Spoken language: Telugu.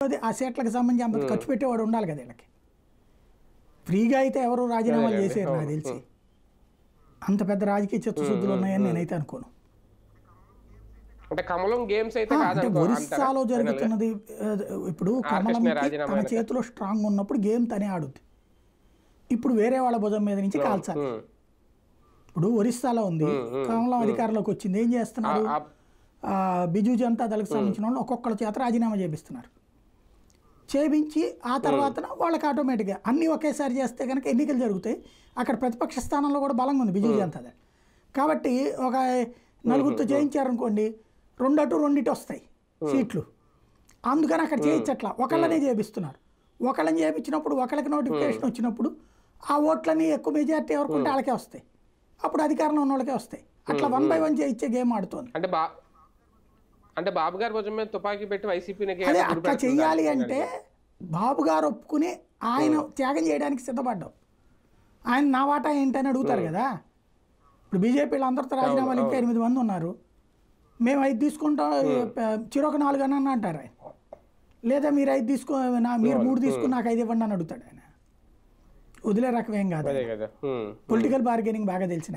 ఆ సీట్లకు సంబంధించి అంత ఖర్చు పెట్టేవాడు ఉండాలి కదా వీళ్ళకి. ఫ్రీగా అయితే ఎవరు రాజీనామాలు చేసేరు నాకు తెలిసి. అంత పెద్ద రాజకీయ చిత్తశుద్ధులు ఉన్నాయని నేనైతే అనుకోను. అంటే ఒరిస్సాలో జరుగుతున్నది ఇప్పుడు కమలంకి తన చేతిలో స్ట్రాంగ్ ఉన్నప్పుడు గేమ్ తనే ఆడుద్ది. ఇప్పుడు వేరే వాళ్ళ భుజం మీద నుంచి కాల్చాలి. ఇప్పుడు ఒరిస్సాలో ఉంది, కమలం అధికారంలోకి వచ్చింది, ఏం చేస్తున్నారు? బిజు జనతా దళకు సంబంధించిన వాళ్ళు ఒక్కొక్కళ్ళ చేత రాజీనామా చేపిస్తున్నారు. చేయించి ఆ తర్వాత వాళ్ళకి ఆటోమేటిక్గా అన్నీ ఒకేసారి చేస్తే కనుక ఎన్నికలు జరుగుతాయి. అక్కడ ప్రతిపక్ష స్థానంలో కూడా బలంగా ఉంది బిజు జనతా దళ. కాబట్టి ఒక నలుగురితో చేయించారనుకోండి, 2 అటు 2 ఇటు వస్తాయి సీట్లు. అందుకని అక్కడ చేయించట్లా, ఒకళ్ళనే చేపిస్తున్నారు. ఒకళ్ళని చేయించినప్పుడు ఒకళ్ళకి నోటిఫికేషన్ వచ్చినప్పుడు ఆ ఓట్లని ఎక్కువ మెజార్టీ ఎవరుకుంటే వాళ్ళకే వస్తాయి, అప్పుడు అధికారంలో ఉన్న వాళ్ళకే వస్తాయి. అట్లా 1 by 1 చేయించే గేమ్ ఆడుతోంది. అంటే బాబు గారి భుజం మీద తుపాకీ పెట్టి వైసీపీని అదే అట్లా చెయ్యాలి అంటే బాబు గారు ఒప్పుకుని ఆయన త్యాగం చేయడానికి సిద్ధపడ్డాం. ఆయన నా వాటా ఏంటని అడుగుతారు కదా. ఇప్పుడు బీజేపీలో అందరితో రాజీనామాలు ఇంకా 8 మంది ఉన్నారు. మేము 5 తీసుకుంటాం, చిరొక 4 అని అంటారు ఆయన. లేదా మీరు 5 తీసుకో, మీరు 3 తీసుకుని నాకు 5 ఇవ్వండి అని అడుగుతాడు ఆయన. వదిలే రకమేం కాదు, పొలిటికల్ బార్గెనింగ్ బాగా తెలిసిన.